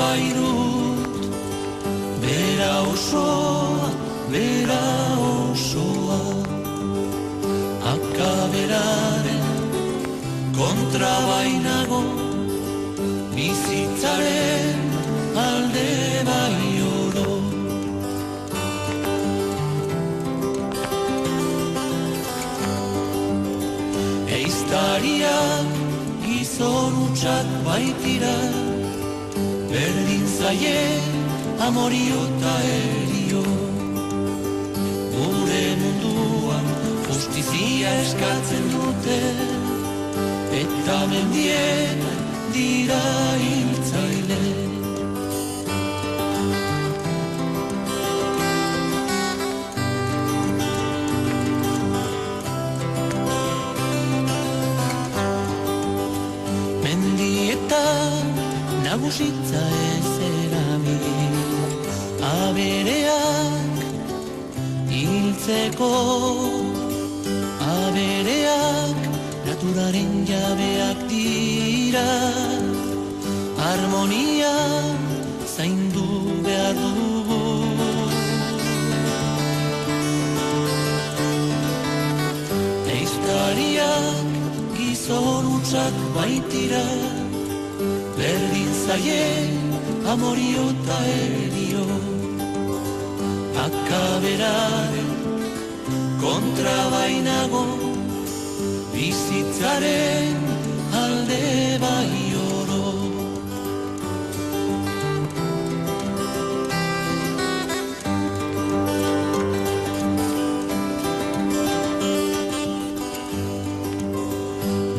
bairut, bera osoa, bera osoa. Akaberaren kontra bainago, bizitzaren alde bai oro. Eiztariak gizon hutsak baitira, berdin zaie amorio eta erio. Gure munduan justizia eskatzen dute, eta mendien dira hiltzaile. Mendietan nagusitza ez erabil, abereak hiltzeko, abereak naturaren jabeak dira, harmonia zaindu behar dugu. Eiztariak gizon hutsak baitira, berdin zaie amorio eta erio. Akaberaren kontra bainago, bizitzaren alde bai oro.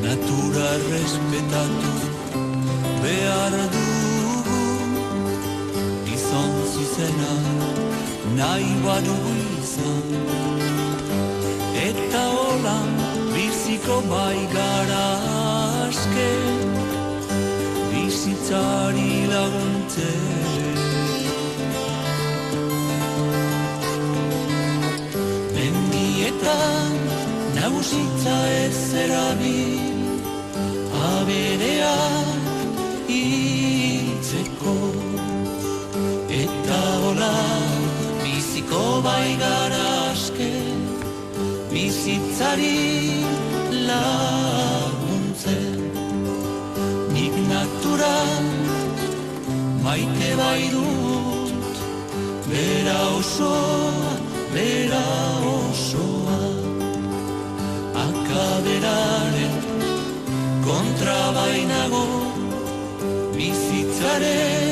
Natura respetatu behar dugu, izan zuzena nahi badugu izan, eta holan biziko bai gara aske, bizitzari laguntzen. Mendietan nagusitza ez erabil, abereak hiltzeko, eta hola biziko bai gara aske, bizitzari laguntzen. Nik natura maite bai dut, bera osoa, bera osoa. Akaberaren kontra bainago, bizitzaren